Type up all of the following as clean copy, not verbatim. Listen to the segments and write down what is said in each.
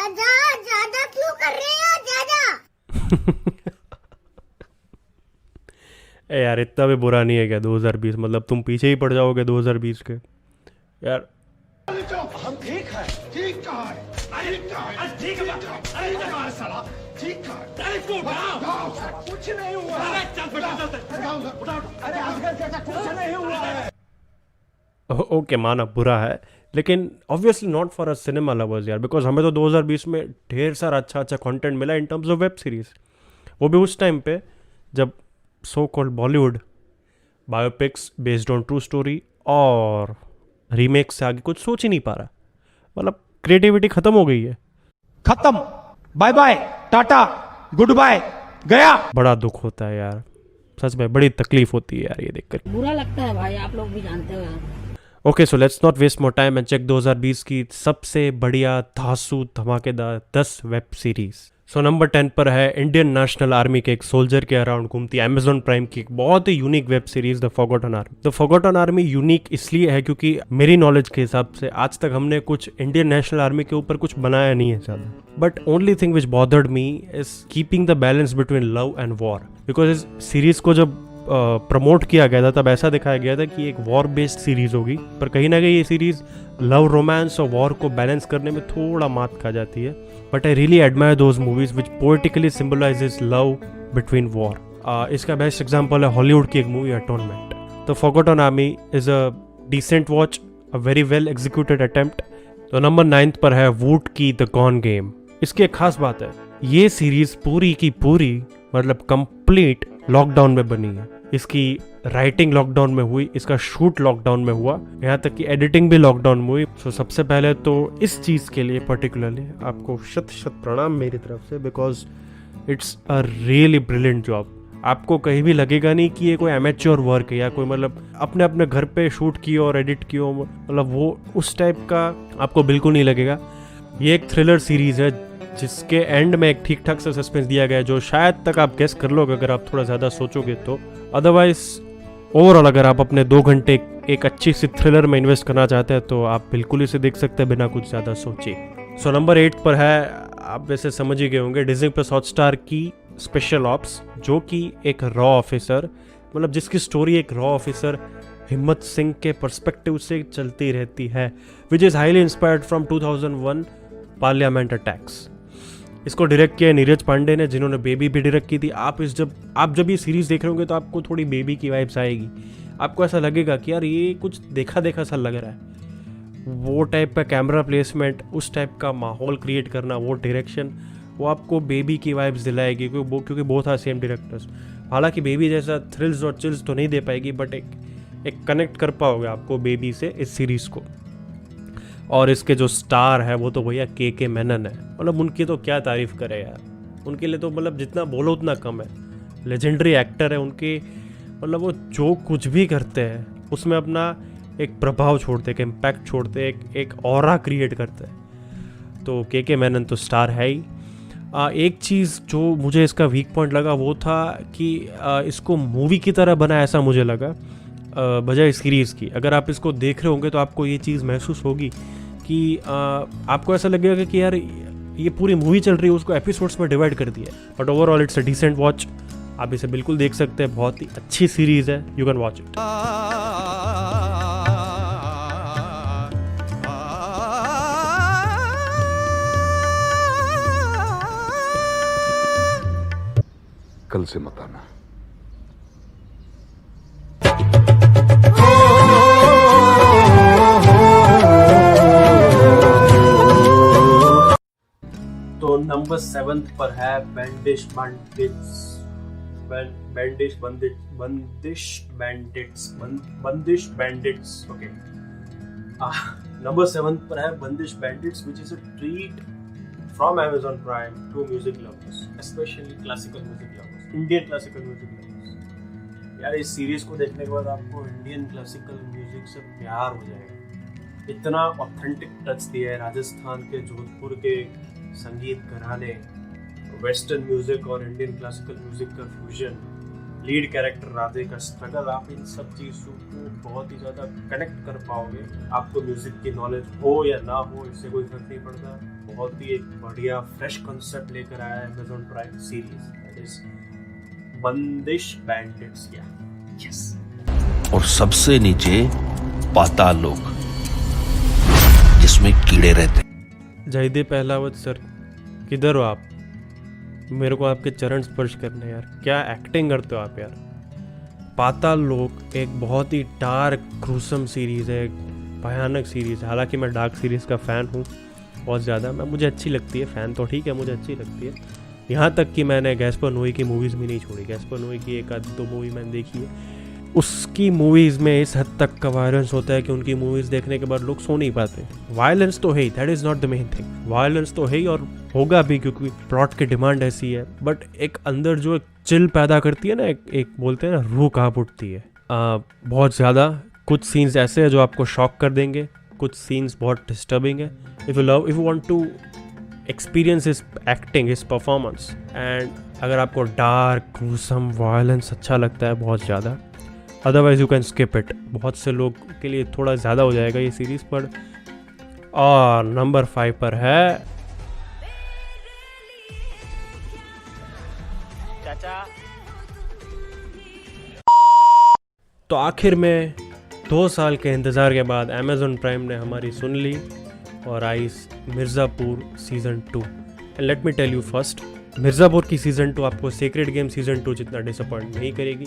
चाचा ज्यादा क्यों कर रहे हो चाचा? ए यार इतना भी बुरा नहीं है क्या 2020, मतलब तुम पीछे ही पड़ जाओगे 2020 के यार। हम ठीक है, ठीक कहा है, ठीक कहा है, ठीक कहा है साला, ठीक कहा है। अरे इसको उठाओ, कुछ नहीं हुआ। अरे चल बेटा चलते, उठाओ। अरे आजकल चाचा कुछ नहीं हुआ है। ओके माना बुरा है, लेकिन obviously not for a cinema lovers यार, बिकॉज हमें तो 2020 में ढेर सारा अच्छा अच्छा कंटेंट मिला in terms of web series, वो भी उस टाइम पे जब so called Bollywood biopics based on true story और रीमेक से आगे कुछ सोच ही नहीं पा रहा, मतलब क्रिएटिविटी खत्म हो गई है। खत्म, bye bye, tata, goodbye, गया। बड़ा दुख होता है यार, सच में बड़ी तकलीफ होती है यार ये देखकर। बुरा लगता है भाई, आप लोग भी जानते हो यार। Okay so let's not waste more time and check 2020 की सबसे बढ़िया धांसू धमाकेदार 10 वेब सीरीज। सो नंबर 10 पर है इंडियन नेशनल आर्मी के एक सोल्जर के अराउंड घूमती अमेजॉन प्राइम की एक बहुत ही unique web series the forgotten army. The forgotten army unique इसलिए है क्योंकि मेरी नॉलेज के हिसाब से आज तक हमने कुछ इंडियन नेशनल आर्मी के ऊपर कुछ बनाया नहीं है ज़्यादा, but only thing which bothered me is keeping the balance between love and war. Because इस सीरीज को जब प्रमोट किया गया था तब ऐसा दिखाया गया था कि एक वॉर बेस्ड सीरीज होगी, पर कहीं ना कहीं ये सीरीज लव रोमांस और वॉर को बैलेंस करने में थोड़ा मात खा जाती है। But I really admire those movies which poetically symbolises love between war. इसका बेस्ट एग्जाम्पल है हॉलीवुड की एक movie Atonement. The forgotten army is a decent watch, a very well executed attempt. तो नंबर 9 पर है वुड की the gone game. इसकी एक खास बात है, ये सीरीज पूरी की पूरी मतलब कंप्लीट लॉकडाउन में बनी है। इसकी राइटिंग लॉकडाउन में हुई, इसका शूट लॉकडाउन में हुआ, यहाँ तक कि एडिटिंग भी लॉकडाउन में हुई। सो सबसे पहले तो इस चीज़ के लिए पर्टिकुलरली आपको शत शत प्रणाम मेरी तरफ से, because it's a really brilliant job. आपको कहीं भी लगेगा नहीं कि ये कोई एमेच्योर वर्क है या कोई मतलब अपने अपने घर पे शूट किया और एडिट किया, मतलब वो उस टाइप का आपको बिल्कुल नहीं लगेगा। ये एक थ्रिलर सीरीज है जिसके एंड में एक ठीक ठाक सा सस्पेंस दिया गया है जो शायद तक आप गेस कर लोगे अगर आप थोड़ा ज़्यादा सोचोगे तो। अदरवाइज ओवरऑल अगर आप अपने 2 घंटे एक अच्छी सी थ्रिलर में इन्वेस्ट करना चाहते हैं तो आप बिल्कुल इसे देख सकते हैं बिना कुछ ज़्यादा सोचे। सो नंबर 8 पर है, आप वैसे समझ ही गए होंगे, डिज्नी प्लस हॉटस्टार की स्पेशल ऑप्स, जो कि एक रॉ ऑफिसर, मतलब जिसकी स्टोरी एक रॉ ऑफिसर हिम्मत सिंह के पर्सपेक्टिव से चलती रहती है, which is highly inspired from 2001 parliament attacks. इसको डायरेक्ट किया नीरज पांडे ने, जिन्होंने बेबी भी डायरेक्ट की थी। आप जब ये सीरीज देख रहे होंगे तो आपको थोड़ी बेबी की वाइब्स आएगी, आपको ऐसा लगेगा कि यार ये कुछ देखा देखा सा लग रहा है। वो टाइप का कैमरा प्लेसमेंट, उस टाइप का माहौल क्रिएट करना, वो डायरेक्शन, वो आपको बेबी की वाइब्स दिलाएगी क्योंकि बोथ आर सेम डायरेक्टर्स। हालांकि बेबी जैसा थ्रिल्स और चिल्स तो नहीं दे पाएगी, बट एक कनेक्ट कर पाओगे आपको बेबी से इस सीरीज़ को। और इसके जो स्टार है वो तो भैया के मेनन है, मतलब उनकी तो क्या तारीफ करे यार, उनके लिए तो मतलब जितना बोलो उतना कम है। लेजेंडरी एक्टर है उनके, मतलब वो जो कुछ भी करते हैं उसमें अपना एक प्रभाव छोड़ते, एक इम्पैक्ट छोड़ते, एक ऑरा क्रिएट करते हैं। तो के मेनन तो स्टार है ही। एक चीज़ जो मुझे इसका वीक पॉइंट लगा वो था कि इसको मूवी की तरह बनाया, ऐसा मुझे लगा बजाय सीरीज़ की। अगर आप इसको देख रहे होंगे तो आपको ये चीज़ महसूस होगी कि आपको ऐसा लगेगा कि यार ये पूरी मूवी चल रही है, उसको एपिसोड्स में डिवाइड कर दिया। But overall it's a decent watch, आप इसे बिल्कुल देख सकते हैं, बहुत ही अच्छी सीरीज़ है, यू कैन वॉच इट। कल से मत आना। तो नंबर 7 पर है बंदिश बैंडिट्स। ओके, नंबर 7 पर है बंदिश bandits, which is a treat from Amazon Prime to music lovers, especially classical music lovers, Indian classical music lovers। यार इस सीरीज को देखने के बाद आपको इंडियन क्लासिकल म्यूजिक से प्यार हो जाएगा। इतना ऑथेंटिक टच दिया है राजस्थान के, जोधपुर के संगीत घराने, वेस्टर्न म्यूजिक और इंडियन क्लासिकल म्यूजिक का फ्यूजन, लीड कैरेक्टर राधे का स्ट्रगल, आप इन सब चीज़ों को बहुत ही ज़्यादा कनेक्ट कर पाओगे। आपको म्यूजिक की नॉलेज हो या ना हो, इससे कोई फर्क नहीं पड़ता। बहुत ही एक बढ़िया फ्रेश कॉन्सेप्ट लेकर आया है Amazon prime series, that is बंदिश बैंडिट्स। या यस, और सबसे नीचे पाताल लोक, जिसमें कीड़े रहते। जयदेव पहलावत सर, किधर हो आप? मेरे को आपके चरण स्पर्श करने यार, क्या एक्टिंग करते हो आप यार। पाताल लोक एक बहुत ही डार्क ग्रूसम सीरीज़ है, एक भयानक सीरीज़ है। हालांकि मैं डार्क सीरीज़ का फ़ैन हूँ बहुत ज़्यादा, मुझे अच्छी लगती है। फ़ैन तो ठीक है, मुझे अच्छी लगती है। यहाँ तक कि मैंने गैस्पर नोए की मूवीज़ भी नहीं छोड़ी। गैस्पर नोए की एक आध दो मूवी मैंने देखी है। उसकी मूवीज़ में इस हद तक का वायलेंस होता है कि उनकी मूवीज़ देखने के बाद लोग सो नहीं पाते। वायलेंस तो है ही, that is not the main thing. Violence तो है ही और होगा भी, क्योंकि प्लॉट की डिमांड ऐसी है। बट एक अंदर जो एक चिल पैदा करती है ना, एक बोलते हैं ना, रूह कांप उठती है बहुत ज़्यादा। कुछ सीन्स ऐसे हैं जो आपको शॉक कर देंगे, कुछ सीन्स बहुत डिस्टर्बिंग है। If you want to experience his acting, his performance, and अगर आपको डार्क ग्रूसम वायलेंस अच्छा लगता है बहुत ज़्यादा, otherwise you can skip it. बहुत से लोग के लिए थोड़ा ज़्यादा हो जाएगा ये सीरीज़ पर। और नंबर 5 पर है चाचा। तो आखिर में 2 साल के इंतज़ार के बाद अमेज़न प्राइम ने हमारी सुन ली और आई Mirzapur season 2। And let me tell you first, Mirzapur की सीज़न 2 आपको सेक्रेट गेम सीज़न 2 जितना डिसअपॉइंट नहीं करेगी।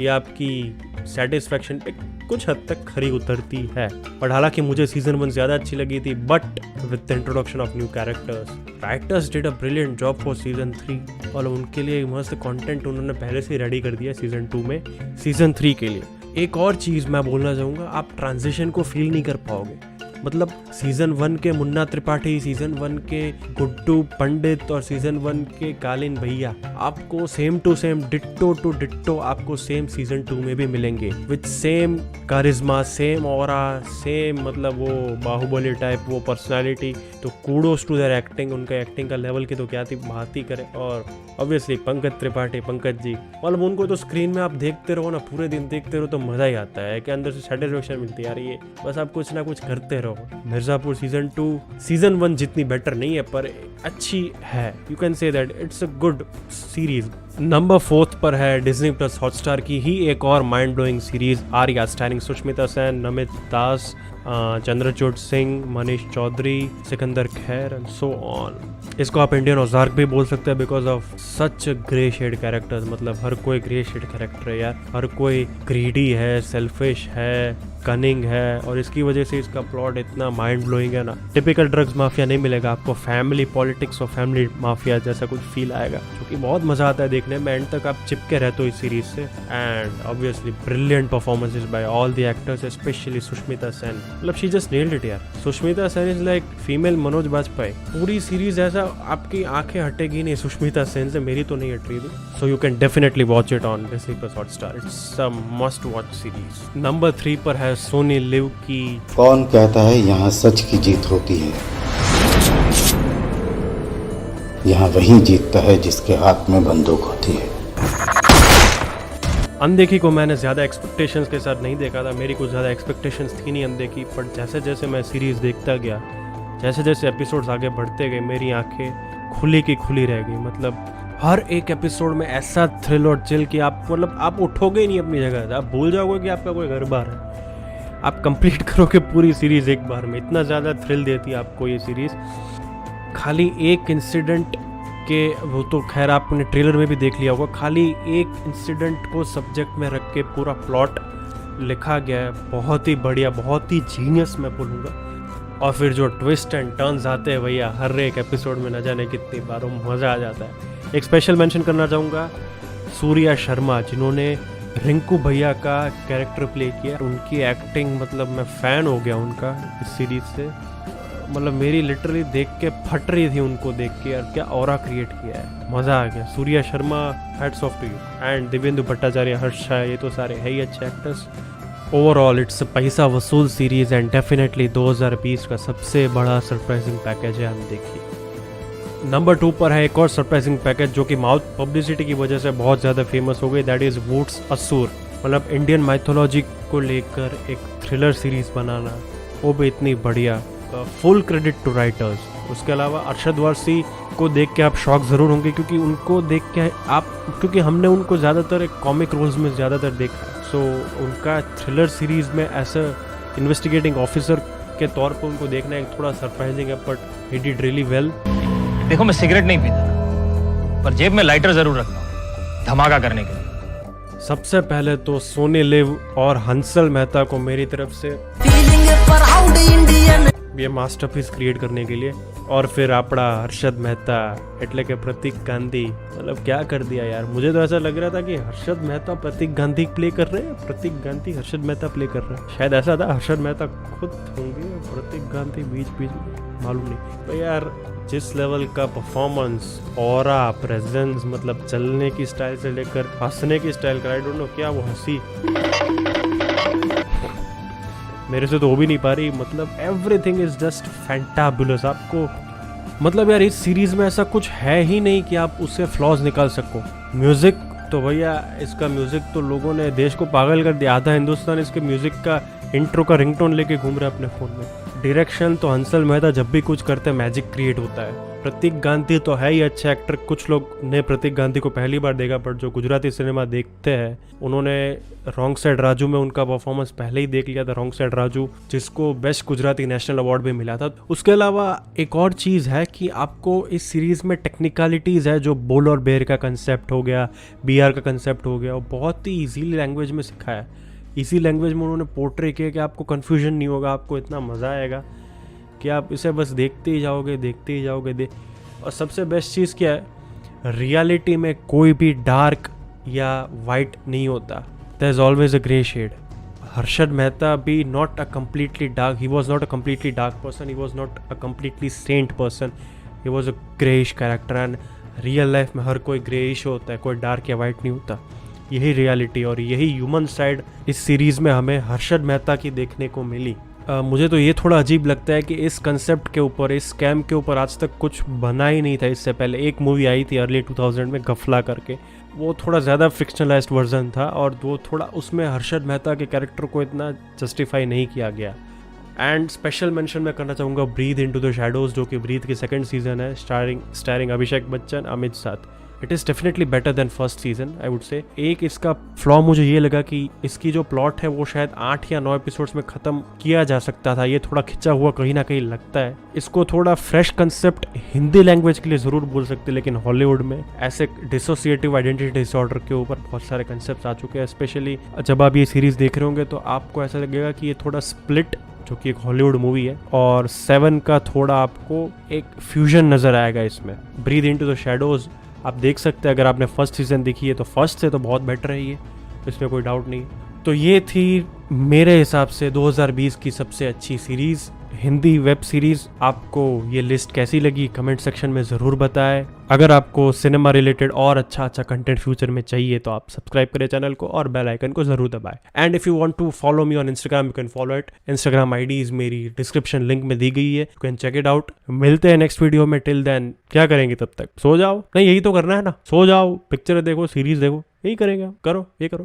ये आपकी सेटिस्फैक्शन पे कुछ हद तक खरी उतरती है। बट हालांकि मुझे सीज़न 1 ज़्यादा अच्छी लगी थी, but with the introduction of new characters, writers did a brilliant job for season 3 और उनके लिए मस्त कंटेंट उन्होंने पहले से रेडी कर दिया सीज़न 2 में सीज़न 3 के लिए। एक और चीज़ मैं बोलना चाहूँगा, आप ट्रांजिशन को फील नहीं कर पाओगे। मतलब सीज़न 1 के मुन्ना त्रिपाठी, सीज़न 1 के गुड्डू पंडित और सीज़न 1 के कालीन भैया आपको same to same, ditto to ditto आपको सेम सीज़न 2 में भी मिलेंगे, with same charisma, same aura, same मतलब वो बाहुबली टाइप वो पर्सनालिटी। तो कूडोस टू देयर एक्टिंग, उनका एक्टिंग का लेवल की तो क्या थी, बात ही करें। और ऑब्वियसली पंकज त्रिपाठी, पंकज जी, मतलब उनको तो स्क्रीन में आप देखते रहो ना, पूरे दिन देखते रहो तो मज़ा ही आता है कि अंदर से सेटिस्फेक्शन मिलती है यार। ये बस आप कुछ ना कुछ करते रहो। मिर्ज़ापुर सीज़न 2 सीज़न 1 जितनी बेटर नहीं है पर अच्छी है। You can say that it's a good series. Number 4 पर है डिज्नी प्लस हॉटस्टार की ही एक और mind blowing series Aarya, starring Sushmita Sen, Namit Das, Chandrachur Singh, Manish Choudhary, Sikandar Kher and so on. इसको आप इंडियन औजार्क भी बोल सकते हैं because of such grey shade characters. मतलब हर कोई ग्रे शेड कैरेक्टर है यार, हर कोई ग्रीडी है, सेल्फिश है, कनिंग है, और इसकी वजह से इसका प्लॉट इतना माइंड ब्लोइंग है ना। टिपिकल ड्रग्स माफिया नहीं मिलेगा आपको, फैमिली पॉलिटिक्स और फैमिली माफिया जैसा कुछ फील आएगा, जो कि बहुत मजा आता है देखने में। एंड तक आप चिपके रहते हो इस सीरीज से। And obviously brilliant performances by all the actors, specially Sushmita Sen. मतलब शी जस्ट नेल्ड इट यार। Sushmita Sen is like female Manoj Bajpayee. पूरी सीरीज ऐसा आपकी आंखें हटेगी नहीं सुष्मिता सेन से, मेरी तो नहीं हट रही थी। So you can definitely watch it on Disney plus Hotstar, it's a must watch series. Number 3 पर है सोनी लिव की कौन कहता है यहाँ सच की जीत होती है, यहाँ वही जीतता है जिसके हाथ में बंदूक होती है। अनदेखी को मैंने ज़्यादा एक्सपेक्टेशंस के साथ नहीं देखा था, मेरी कुछ ज़्यादा एक्सपेक्टेशंस थी नहीं अनदेखी। पर जैसे जैसे मैं सीरीज़ देखता गया, जैसे जैसे एपिसोड्स आगे बढ़ते गए, मेरी आंखें खुली की खुली रह गई। मतलब हर एक एपिसोड में ऐसा थ्रिल और चिल कि आप मतलब आप उठोगे ही नहीं अपनी जगह से, आप भूल जाओगे कि आपका कोई घर बार है। आप कंप्लीट करोगे पूरी सीरीज़ एक बार में, इतना ज़्यादा थ्रिल देती है आपको ये सीरीज़। खाली एक इंसिडेंट के, वो तो खैर आपने ट्रेलर में भी देख लिया होगा, खाली एक इंसिडेंट को सब्जेक्ट में रख के पूरा प्लॉट लिखा गया है। बहुत ही बढ़िया, बहुत ही जीनियस मैं बोलूँगा। और फिर जो ट्विस्ट एंड टर्न्स आते हैं भैया हर एक एपिसोड में, न जाने कितनी बार, मज़ा आ जाता है। एक स्पेशल मेंशन करना चाहूँगा सूर्या शर्मा, जिन्होंने रिंकू भैया का कैरेक्टर प्ले किया। उनकी एक्टिंग, मतलब मैं फ़ैन हो गया उनका इस सीरीज़ से। मतलब मेरी लिटरली देख के फट रही थी उनको देख के यार, क्या ऑरा क्रिएट किया है, मज़ा आ गया। Surya Sharma, hats off to you. And Divyendu Bhattacharya, Harsh Shah, ये तो सारे है ही अच्छे एक्टर्स। ओवरऑल इट्स पैसा वसूल सीरीज़ एंड डेफिनेटली 2020 का सबसे बड़ा सरप्राइजिंग पैकेज है। हम देखिए नंबर 2 पर है एक और सरप्राइजिंग पैकेज जो कि माउथ पब्लिसिटी की वजह से बहुत ज़्यादा फेमस हो गई, दैट इज़ वुड्स असुर। मतलब इंडियन माइथोलॉजी को लेकर एक थ्रिलर सीरीज बनाना, वो भी इतनी बढ़िया। Full credit to writers. उसके अलावा अरशद वारसी को देख के आप शॉक ज़रूर होंगे, क्योंकि उनको देख के क्योंकि हमने उनको ज़्यादातर एक कॉमिक रोल्स में ज़्यादातर देखा है। सो उनका थ्रिलर सीरीज़ में ऐसा इन्वेस्टिगेटिंग ऑफिसर के तौर पर उनको देखना एक थोड़ा सरप्राइजिंग है, but he did really well. देखो, मैं सिगरेट नहीं पीता, पर जेब में लाइटर जरूर रखता हूँ धमाका करने के लिए। सबसे पहले तो सोनी लिव और हंसल मेहता को मेरी तरफ से ये मास्टरपीस क्रिएट करने के लिए, और फिर आपड़ा हर्षद मेहता एटले के प्रतीक गांधी, मतलब क्या कर दिया यार। मुझे तो ऐसा लग रहा था कि हर्षद मेहता प्रतीक गांधी प्ले कर रहे हैं, प्रतीक गांधी हर्षद मेहता प्ले कर रहे हैं, शायद ऐसा था। हर्षद मेहता खुद होंगे, प्रतीक गांधी बीच बीच में, मालूम नहीं। तो यार जिस लेवल का परफॉर्मेंस, ऑरा, प्रेजेंस, मतलब चलने की स्टाइल से लेकर हंसने की स्टाइल का, आई डोंट नो क्या वो हंसी मेरे से तो हो भी नहीं पा रही। मतलब एवरीथिंग इज जस्ट फैंटाबुलस। आपको मतलब यार इस सीरीज में ऐसा कुछ है ही नहीं कि आप उससे फ्लॉज निकाल सको। म्यूजिक तो भैया, इसका म्यूजिक तो लोगों ने देश को पागल कर दिया। आधा हिंदुस्तान इसके म्यूजिक का इंट्रो का रिंगटोन लेके घूम रहा है अपने फोन में। डायरेक्शन तो हंसल मेहता जब भी कुछ करते हैं मैजिक क्रिएट होता है। प्रतीक गांधी तो है ही अच्छे एक्टर। कुछ लोग ने प्रतीक गांधी को पहली बार देखा, पर जो गुजराती सिनेमा देखते हैं उन्होंने रॉन्ग साइड राजू में उनका परफॉर्मेंस पहले ही देख लिया था। रॉन्ग साइड राजू जिसको बेस्ट गुजराती नेशनल अवार्ड भी मिला था। उसके अलावा एक और चीज़ है कि आपको इस सीरीज़ में टेक्निकलिटीज़ है, जो बोल और बेर का कंसेप्ट हो गया, BR का कंसेप्ट हो गया, वो बहुत ही ईजीली लैंग्वेज में सिखाया। इसी लैंग्वेज में उन्होंने पोर्ट्रे किया कि आपको कन्फ्यूजन नहीं होगा, आपको इतना मज़ा आएगा कि आप इसे बस देखते ही जाओगे। और सबसे बेस्ट चीज़ क्या है, रियलिटी में कोई भी डार्क या वाइट नहीं होता, there is always a grey shade. Harshad Mehta भी not a completely dark, he was not a completely dark person, he was not a completely saint person, he was a greyish character. And real life में हर कोई greyish होता है, कोई dark या white नहीं होता। यही रियलिटी और यही ह्यूमन साइड इस सीरीज़ में हमें हर्षद मेहता की देखने को मिली। मुझे तो ये थोड़ा अजीब लगता है कि इस कंसेप्ट के ऊपर, इस स्कैम के ऊपर आज तक कुछ बना ही नहीं था। इससे पहले एक मूवी आई थी अर्ली 2000 में, गफला करके, वो थोड़ा ज़्यादा फिक्शनलाइज्ड वर्जन था और वो थोड़ा उसमें हर्षद मेहता के कैरेक्टर को इतना जस्टिफाई नहीं किया गया। एंड स्पेशल मेंशन मैं करना चाहूँगा ब्रीथ इनटू द शैडोज़, जो कि ब्रीथ की सेकंड सीजन है, स्टारिंग अभिषेक बच्चन, अमित साथ। It is definitely better than first season, I would say. एक इसका फ्लॉ मुझे ये लगा कि इसकी जो प्लॉट है वो शायद 8 या 9 एपिसोड्स में ख़त्म किया जा सकता था। ये थोड़ा खिंचा हुआ कहीं ना कहीं लगता है। इसको थोड़ा फ्रेश कंसेप्ट हिंदी लैंग्वेज के लिए ज़रूर बोल सकते, लेकिन हॉलीवुड में ऐसे डिसोसिएटिव आइडेंटिटी डिसऑर्डर के ऊपर बहुत सारे कंसेप्ट आ चुके हैं। स्पेशली जब आप ये सीरीज़ देख रहे होंगे तो आपको ऐसा लगेगा कि ये थोड़ा स्प्लिट, जो कि एक हॉलीवुड मूवी है, और 7 का थोड़ा आपको एक फ्यूजन नज़र आएगा इसमें। ब्रीथ इनटू द शैडोज़ आप देख सकते हैं, अगर आपने फर्स्ट सीजन देखी है तो फर्स्ट से तो बहुत बेटर है ये, इसमें कोई डाउट नहीं। तो ये थी मेरे हिसाब से 2020 की सबसे अच्छी सीरीज़, हिंदी वेब सीरीज़। आपको ये लिस्ट कैसी लगी कमेंट सेक्शन में ज़रूर बताएं। अगर आपको सिनेमा रिलेटेड और अच्छा कंटेंट फ्यूचर में चाहिए तो आप सब्सक्राइब करें चैनल को और बेल आइकन को ज़रूर दबाएं। And if you want to follow me on Instagram, you can follow it. Instagram IDs मेरी डिस्क्रिप्शन लिंक में दी गई है, you can check it out. मिलते हैं नेक्स्ट वीडियो में। टिल देन क्या करेंगे तब तक? सो जाओ। नहीं, यही तो करना है ना, सो जाओ, पिक्चर देखो, सीरीज़ देखो, यही करेंगे। करो, ये करो।